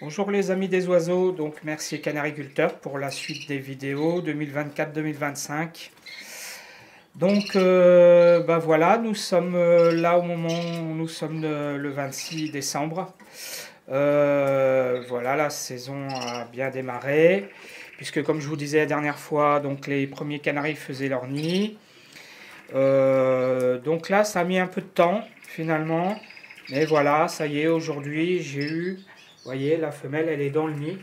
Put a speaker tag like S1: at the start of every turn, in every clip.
S1: Bonjour les amis des oiseaux, donc merci Canariculteur pour la suite des vidéos 2024-2025. Donc bah voilà, nous sommes là au moment où nous sommes le 26 décembre. Voilà, la saison a bien démarré, puisque comme je vous disais la dernière fois, donc les premiers canaris faisaient leur nid. Donc là, ça a mis un peu de temps finalement, mais voilà, ça y est, aujourd'hui j'ai eu, vous voyez, la femelle elle est dans le nid.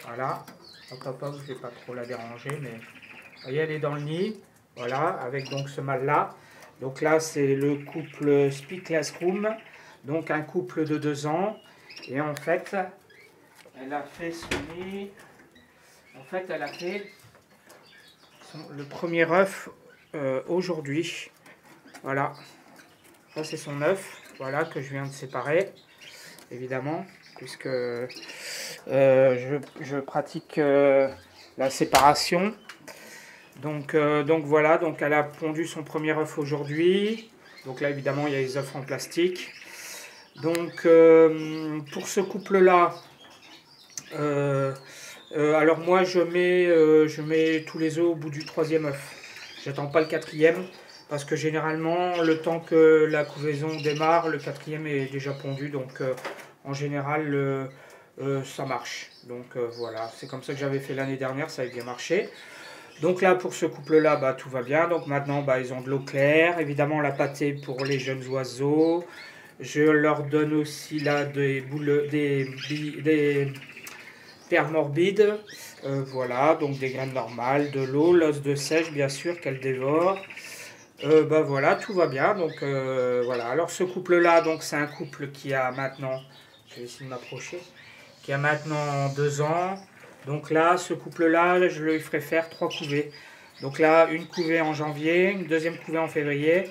S1: Voilà, hop hop hop, je vais pas trop la déranger, mais vous voyez, elle est dans le nid. Voilà, avec donc ce mâle là. Donc là, c'est le couple Speak Classroom, donc un couple de 2 ans. Et en fait, elle a fait son nid. En fait, elle a fait le premier œuf aujourd'hui. Voilà, ça c'est son œuf, voilà, que je viens de séparer, évidemment, puisque je pratique la séparation. Donc voilà, donc elle a pondu son premier œuf aujourd'hui. Donc là, évidemment, il y a les œufs en plastique. Donc pour ce couple-là, alors moi, je mets tous les œufs au bout du troisième œuf. J'attends pas le quatrième, parce que généralement, le temps que la couvaison démarre, le quatrième est déjà pondu. Donc en général, ça marche. Donc voilà, c'est comme ça que j'avais fait l'année dernière, ça avait bien marché. Donc là, pour ce couple-là, bah, tout va bien. Donc maintenant, bah, ils ont de l'eau claire. Évidemment, la pâtée pour les jeunes oiseaux. Je leur donne aussi là des terres morbides. Voilà, donc des graines normales, de l'eau, l'os de sèche, bien sûr, qu'elles dévorent. Bah voilà, tout va bien. Donc voilà. Alors ce couple-là, donc c'est un couple qui a maintenant, je vais essayer de m'approcher, qui a maintenant 2 ans. Donc là, ce couple-là, je lui ferai faire 3 couvées. Donc là, une couvée en janvier, une deuxième couvée en février,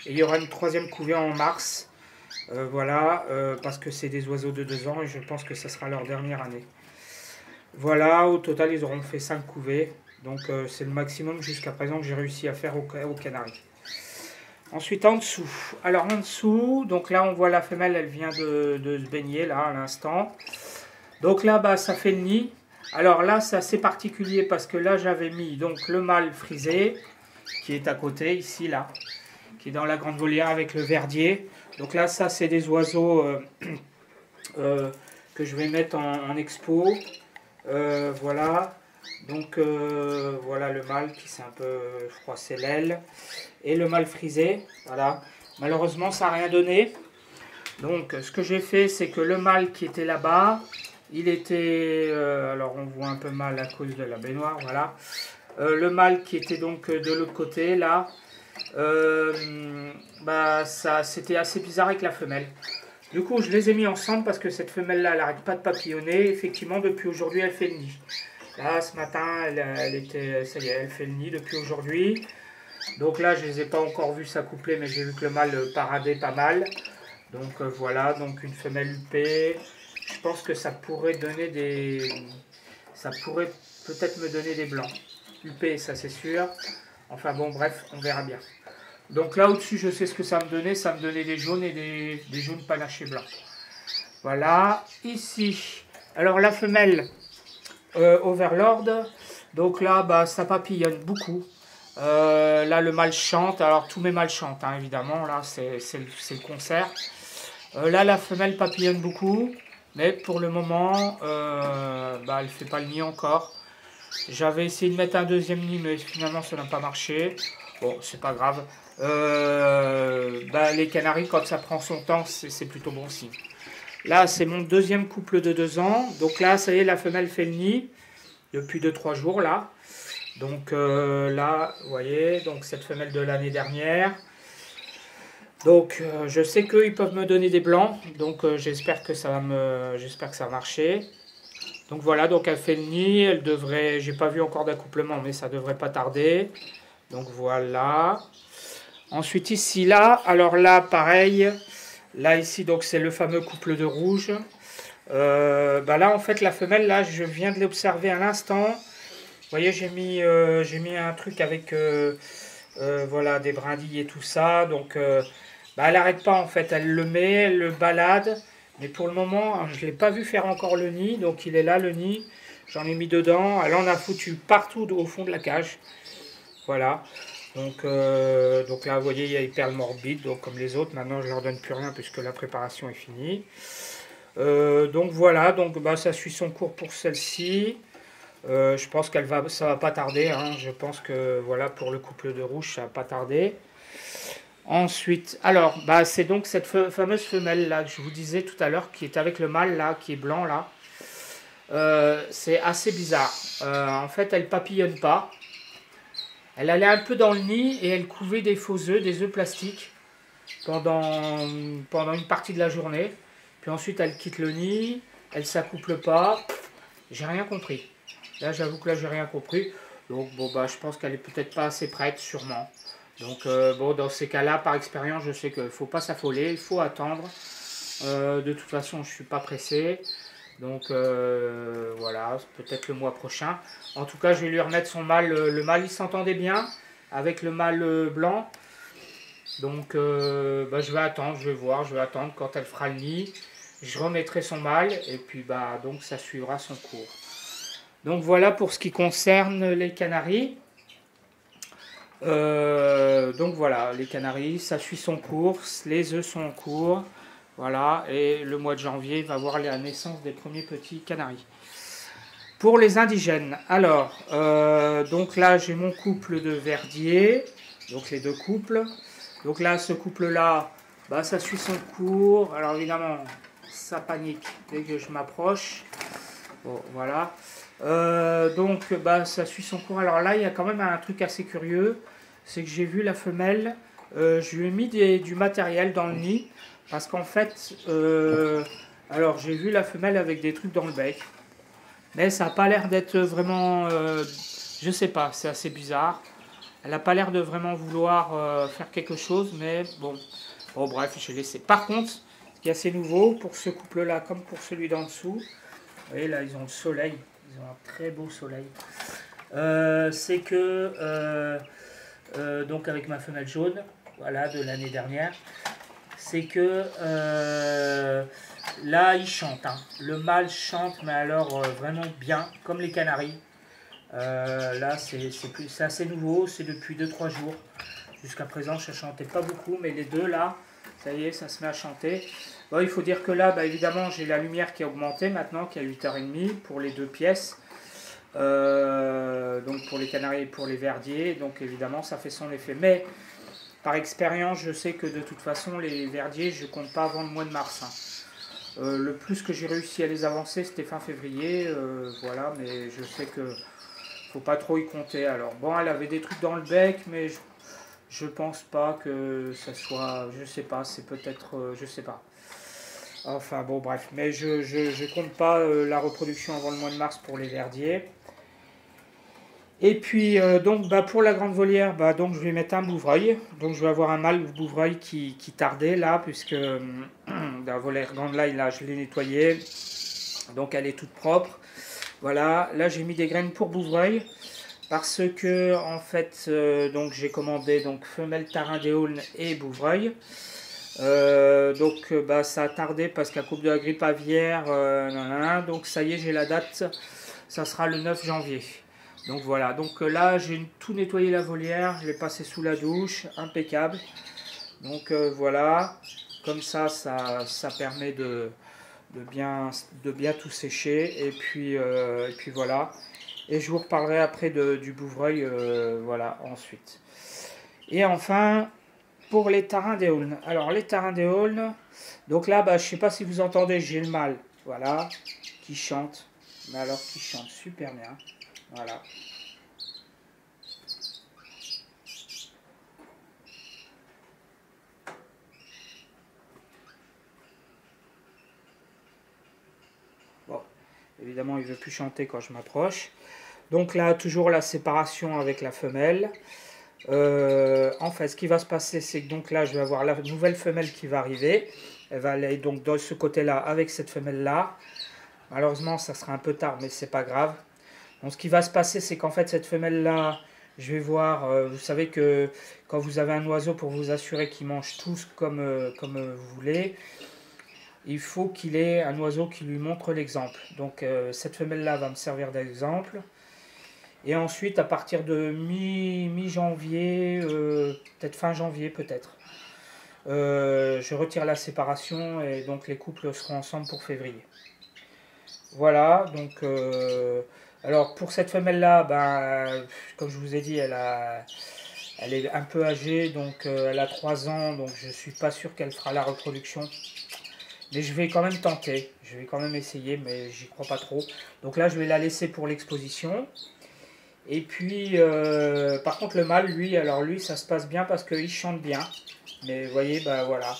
S1: et il y aura une troisième couvée en mars. Voilà, parce que c'est des oiseaux de 2 ans et je pense que ça sera leur dernière année. Voilà, au total, ils auront fait 5 couvées. Donc c'est le maximum jusqu'à présent que j'ai réussi à faire aux Canaries. Ensuite en dessous. Alors en dessous, donc là on voit la femelle, elle vient de se baigner là à l'instant. Donc là, bah, ça fait le nid. Alors là, c'est assez particulier parce que là, j'avais mis donc le mâle frisé qui est à côté, ici, là, qui est dans la grande volière avec le verdier. Donc là, ça, c'est des oiseaux que je vais mettre en expo. Voilà. Donc voilà le mâle qui s'est un peu froissé l'aile. Et le mâle frisé. Voilà. Malheureusement, ça n'a rien donné. Donc ce que j'ai fait, c'est que le mâle qui était là-bas, il était, alors on voit un peu mal à cause de la baignoire, voilà. Le mâle qui était donc de l'autre côté, là, bah ça, c'était assez bizarre avec la femelle. Du coup, je les ai mis ensemble parce que cette femelle-là, elle n'arrête pas de papillonner. Effectivement, depuis aujourd'hui, elle fait le nid. Là, ce matin, elle était, ça y est, elle fait le nid depuis aujourd'hui. Donc là, je ne les ai pas encore vus s'accoupler, mais j'ai vu que le mâle paradait pas mal. Donc voilà, donc une femelle huppée. Je pense que ça pourrait donner des... Ça pourrait peut-être me donner des blancs. Huppée, ça c'est sûr. Enfin bon, bref, on verra bien. Donc là au-dessus, je sais ce que ça me donnait. Ça me donnait des jaunes et des jaunes panachés blancs. Voilà. Ici, alors la femelle Overlord. Donc là, bah, ça papillonne beaucoup. Là, le mâle chante. Alors tous mes mâles chantent, hein, évidemment. Là, c'est le concert. Là, la femelle papillonne beaucoup, mais pour le moment, bah, elle ne fait pas le nid encore. J'avais essayé de mettre un deuxième nid, mais finalement, ça n'a pas marché. Bon, c'est pas grave. Bah, les canaris, quand ça prend son temps, c'est plutôt bon signe. Là, c'est mon deuxième couple de 2 ans. Donc là, ça y est, la femelle fait le nid depuis 2-3 jours, là. Donc là, vous voyez, donc cette femelle de l'année dernière. Donc je sais qu'ils peuvent me donner des blancs, donc j'espère que ça va marcher. Donc voilà, donc elle fait le nid, elle devrait, j'ai pas vu encore d'accouplement, mais ça devrait pas tarder. Donc voilà. Ensuite ici là, alors là pareil, là ici donc c'est le fameux couple de rouge. Bah là en fait la femelle là, je viens de l'observer à l'instant. Vous voyez j'ai mis un truc avec voilà des brindilles et tout ça, donc bah, elle n'arrête pas en fait, elle le met, elle le balade, Mais pour le moment, je ne l'ai pas vu faire encore le nid. Donc il est là le nid. J'en ai mis dedans. Elle en a foutu partout au fond de la cage. Voilà. Donc là, vous voyez, il y a les perles morbides. Donc comme les autres, maintenant je ne leur donne plus rien puisque la préparation est finie. Donc voilà, donc bah, ça suit son cours pour celle-ci. Je pense ça va pas tarder. Hein. Je pense que voilà, pour le couple de rouge, ça va pas tarder. Ensuite, alors, bah, c'est donc cette fameuse femelle là que je vous disais tout à l'heure qui est avec le mâle là, qui est blanc là. C'est assez bizarre. En fait, elle papillonne pas. Elle allait un peu dans le nid et elle couvait des faux œufs, des œufs plastiques pendant une partie de la journée. Puis ensuite, elle quitte le nid, elle s'accouple pas. J'ai rien compris. Là, j'avoue que là, j'ai rien compris. Donc, bon, bah, je pense qu'elle est peut-être pas assez prête, sûrement. Donc, bon, dans ces cas-là, par expérience, je sais qu'il ne faut pas s'affoler, il faut attendre. De toute façon, je ne suis pas pressé. Donc, voilà, peut-être le mois prochain. En tout cas, je vais lui remettre son mâle. Le mâle, il s'entendait bien avec le mâle blanc. Donc, bah, je vais attendre, je vais attendre quand elle fera le nid. Je remettrai son mâle et puis, bah, donc, ça suivra son cours. Donc, voilà pour ce qui concerne les canaris. Donc voilà, les canaris, ça suit son cours, les œufs sont en cours, voilà, et le mois de janvier va voir la naissance des premiers petits canaris. Pour les indigènes, alors, donc là j'ai mon couple de verdier, donc les deux couples, donc là ce couple-là, bah, ça suit son cours, alors évidemment ça panique dès que je m'approche, bon voilà. Donc bah, ça suit son cours. Alors là il y a quand même un truc assez curieux, c'est que j'ai vu la femelle, je lui ai mis du matériel dans le nid parce qu'en fait alors j'ai vu la femelle avec des trucs dans le bec, mais ça n'a pas l'air d'être vraiment je sais pas, c'est assez bizarre. Elle n'a pas l'air de vraiment vouloir faire quelque chose, mais bon, bref, j'ai laissé. Par contre, ce qui est assez nouveau pour ce couple là comme pour celui d'en dessous, vous voyez là ils ont le soleil. Ils ont un très beau soleil. C'est que, donc avec ma femelle jaune, voilà, de l'année dernière, c'est que là, ils chantent. Hein. Le mâle chante, mais alors vraiment bien, comme les canaris. Là, c'est assez nouveau, c'est depuis 2-3 jours. Jusqu'à présent, je ne chantais pas beaucoup, mais les deux là, ça y est, ça se met à chanter. Bon, il faut dire que là, bah, évidemment, j'ai la lumière qui a augmenté maintenant, qui est à 8h30 pour les deux pièces. Donc pour les canaris et pour les verdiers. Donc évidemment, ça fait son effet. Mais par expérience, je sais que de toute façon, les verdiers, je ne compte pas avant le mois de mars. Hein. Le plus que j'ai réussi à les avancer, c'était fin février. Voilà, mais je sais que faut pas trop y compter. Alors bon, elle avait des trucs dans le bec, mais je pense pas que ça soit, je sais pas, c'est peut-être, je sais pas. Enfin bon, bref, mais je compte pas la reproduction avant le mois de mars pour les verdiers. Et puis donc bah, pour la grande volière, bah, donc je vais mettre un bouvreuil. Donc je vais avoir un mâle bouvreuil qui tardait là, puisque la volière grande là, je l'ai nettoyée. Donc elle est toute propre. Voilà, là j'ai mis des graines pour bouvreuil. Parce que en fait, donc j'ai commandé donc femelle tarin des aulnes et bouvreuil. Donc bah, ça a tardé parce qu'à cause de la grippe aviaire, donc ça y est, j'ai la date, ça sera le 9 janvier. Donc voilà, donc là j'ai tout nettoyé la volière, je l'ai passé sous la douche, impeccable. Donc voilà, comme ça permet de bien tout sécher. Et puis voilà. Et je vous reparlerai après du bouvreuil, voilà, ensuite. Et enfin, pour les tarins des aulnes. Alors, les tarins des aulnes, donc là, bah, je ne sais pas si vous entendez, j'ai le mâle, voilà, qui chante. Mais alors, qui chante super bien, voilà. Bon, évidemment, il ne veut plus chanter quand je m'approche. Donc là, toujours la séparation avec la femelle. En fait, ce qui va se passer, c'est que donc là, je vais avoir la nouvelle femelle qui va arriver. Elle va aller donc de ce côté-là avec cette femelle-là. Malheureusement, ça sera un peu tard, mais c'est pas grave. Donc, ce qui va se passer, c'est qu'en fait, cette femelle-là, je vais voir. Vous savez que quand vous avez un oiseau, pour vous assurer qu'il mange tous comme vous voulez, il faut qu'il ait un oiseau qui lui montre l'exemple. Donc cette femelle-là va me servir d'exemple. Et ensuite, à partir de mi-janvier, peut-être fin janvier peut-être, je retire la séparation et donc les couples seront ensemble pour février. Voilà, donc alors pour cette femelle-là, ben, comme je vous ai dit, elle est un peu âgée, donc elle a 3 ans, donc je ne suis pas sûr qu'elle fera la reproduction. Mais je vais quand même tenter, je vais quand même essayer, mais j'y crois pas trop. Donc là, je vais la laisser pour l'exposition. Et puis, par contre, le mâle, lui, alors lui, ça se passe bien parce qu'il chante bien. Mais vous voyez, bah voilà.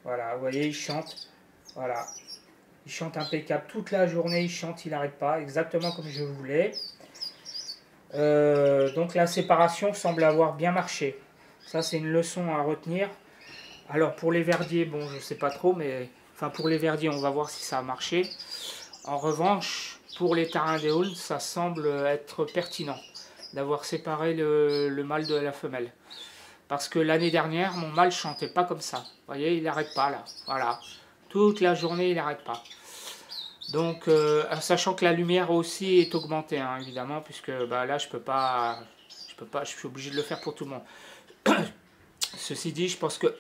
S1: Voilà, vous voyez, il chante. Voilà. Il chante impeccable. Toute la journée, il chante, il n'arrête pas. Exactement comme je voulais. Donc la séparation semble avoir bien marché. Ça, c'est une leçon à retenir. Alors, pour les verdiers, bon, je sais pas trop, mais... Enfin, pour les verdiers, on va voir si ça a marché. En revanche, pour les tarindéoles, ça semble être pertinent d'avoir séparé le mâle de la femelle. Parce que l'année dernière, mon mâle chantait pas comme ça. Vous voyez, il n'arrête pas là. Voilà. Toute la journée, il n'arrête pas. Donc, sachant que la lumière aussi est augmentée, hein, évidemment, puisque bah, là, je suis obligé de le faire pour tout le monde. Ceci dit, je pense que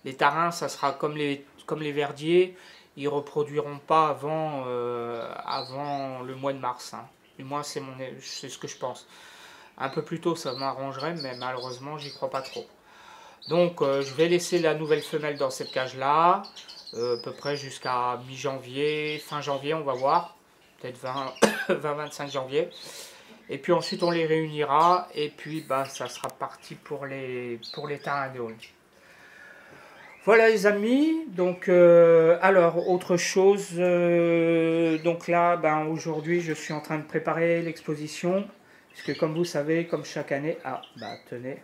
S1: les tarins, ça sera comme les verdiers, ils ne reproduiront pas avant le mois de mars. Hein. Du moins, c'est ce que je pense. Un peu plus tôt, ça m'arrangerait, mais malheureusement, j'y crois pas trop. Donc, je vais laisser la nouvelle femelle dans cette cage-là, à peu près jusqu'à mi-janvier, fin janvier, on va voir. Peut-être 20-25 janvier. Et puis ensuite, on les réunira, et puis bah, ça sera parti pour les tarindéoles. Voilà les amis, donc alors autre chose, donc là ben, aujourd'hui je suis en train de préparer l'exposition, puisque comme vous savez, comme chaque année, ah bah tenez,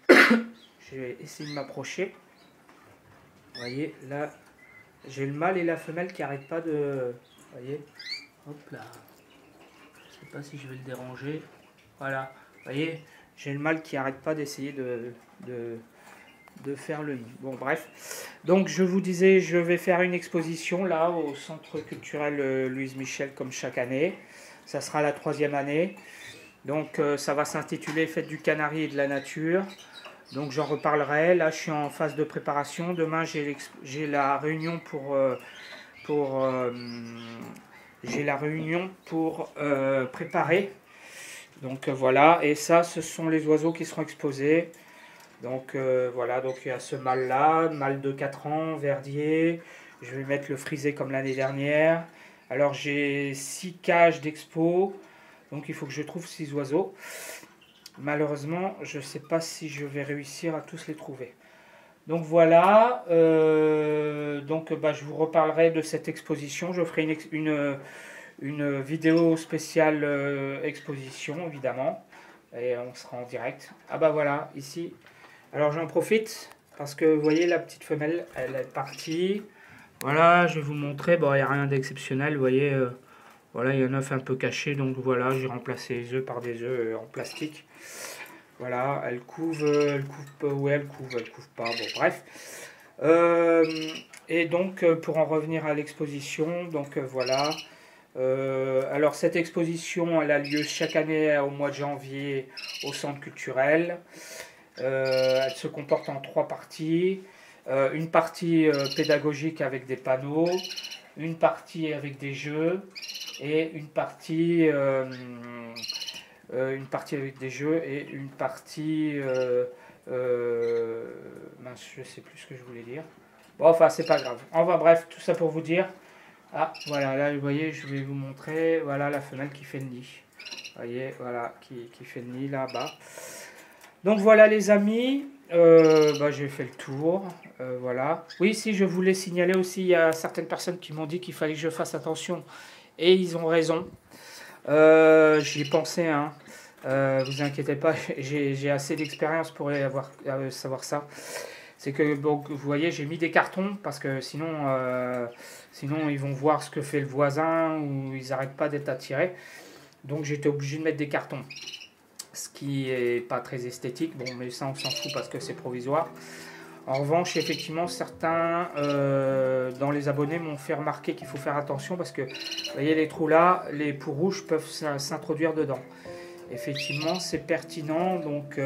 S1: je vais essayer de m'approcher, vous voyez là j'ai le mâle et la femelle qui n'arrêtent pas de, vous voyez, hop là, je sais pas si je vais le déranger, voilà, vous voyez, j'ai le mâle qui n'arrête pas d'essayer de faire le nid. Bon bref, donc je vous disais, je vais faire une exposition là au Centre culturel Louise Michel comme chaque année. Ça sera la 3e année. Donc ça va s'intituler Fête du Canari et de la nature. Donc j'en reparlerai. Là je suis en phase de préparation. Demain j'ai la réunion pour préparer. Donc voilà, et ça ce sont les oiseaux qui seront exposés. Donc voilà, donc il y a ce mâle-là, mâle de 4 ans, verdier. Je vais mettre le frisé comme l'année dernière. Alors j'ai 6 cages d'expo, donc il faut que je trouve 6 oiseaux. Malheureusement, je ne sais pas si je vais réussir à tous les trouver. Donc voilà, donc, bah, je vous reparlerai de cette exposition. Je ferai une vidéo spéciale exposition, évidemment. Et on sera en direct. Ah bah voilà, ici... Alors j'en profite parce que vous voyez la petite femelle, elle est partie. Voilà, je vais vous montrer. Bon, il n'y a rien d'exceptionnel, vous voyez. Voilà, il y a un œuf un peu caché, donc voilà, j'ai remplacé les œufs par des œufs en plastique. Voilà, elle couve pas, ouais, elle couve pas. Bon, bref. Et donc pour en revenir à l'exposition, donc voilà. Alors cette exposition, elle a lieu chaque année au mois de janvier au Centre culturel. Elle se comporte en 3 parties. Une partie pédagogique avec des panneaux, une partie avec des jeux et une partie avec des jeux et une partie mince, je sais plus ce que je voulais dire. Bon, enfin c'est pas grave. Enfin bref, tout ça pour vous dire. Ah voilà, là vous voyez, je vais vous montrer. Voilà la femelle qui fait le nid. Vous voyez, voilà, qui fait le nid là-bas. Donc voilà les amis, bah, j'ai fait le tour, voilà. Oui, si je voulais signaler aussi, il y a certaines personnes qui m'ont dit qu'il fallait que je fasse attention, et ils ont raison. J'y ai pensé, hein. Vous inquiétez pas, j'ai assez d'expérience pour savoir ça. C'est que, bon, vous voyez, j'ai mis des cartons, parce que sinon ils vont voir ce que fait le voisin, ou ils n'arrêtent pas d'être attirés. Donc j'étais obligé de mettre des cartons. Ce qui est pas très esthétique, bon mais ça on s'en fout parce que c'est provisoire. En revanche, effectivement, certains dans les abonnés m'ont fait remarquer qu'il faut faire attention parce que, vous voyez les trous là, les poux rouges peuvent s'introduire dedans. Effectivement, c'est pertinent, donc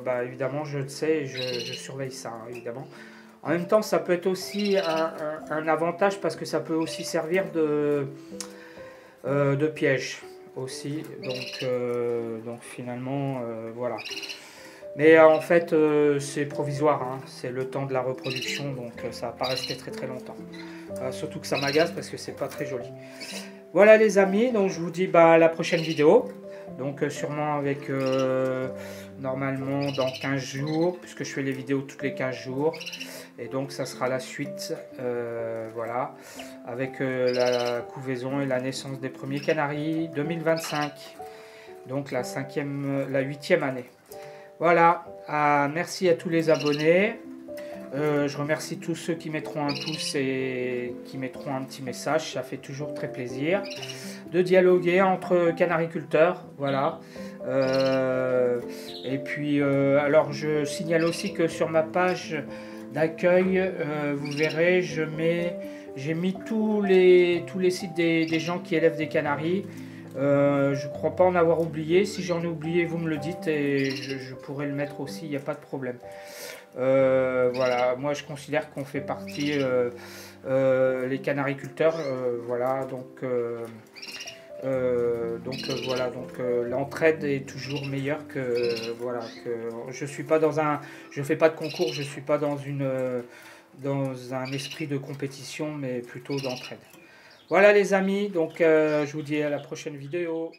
S1: bah, évidemment, je le sais et je surveille ça, hein, évidemment. En même temps, ça peut être aussi un avantage parce que ça peut aussi servir de piège aussi. Donc finalement, voilà. Mais en fait, c'est provisoire, hein. C'est le temps de la reproduction, donc ça va pas rester très très longtemps. Surtout que ça m'agace parce que c'est pas très joli. Voilà les amis, donc je vous dis bah, à la prochaine vidéo. Donc sûrement avec normalement dans 15 jours, puisque je fais les vidéos toutes les 15 jours. Et donc ça sera la suite, voilà, avec la couvaison et la naissance des premiers canaris 2025. Donc la 8e année. Voilà, merci à tous les abonnés. Je remercie tous ceux qui mettront un pouce et qui mettront un petit message. Ça fait toujours très plaisir de dialoguer entre canariculteurs. Voilà. Et puis, alors je signale aussi que sur ma page d'accueil, vous verrez, j'ai mis tous les sites des gens qui élèvent des canaris. Je ne crois pas en avoir oublié. Si j'en ai oublié, vous me le dites et je pourrais le mettre aussi, il n'y a pas de problème. Voilà, moi je considère qu'on fait partie les canariculteurs, voilà, voilà, l'entraide est toujours meilleure que voilà, que je fais pas de concours, je suis pas dans un esprit de compétition, mais plutôt d'entraide. Voilà les amis, donc je vous dis à la prochaine vidéo.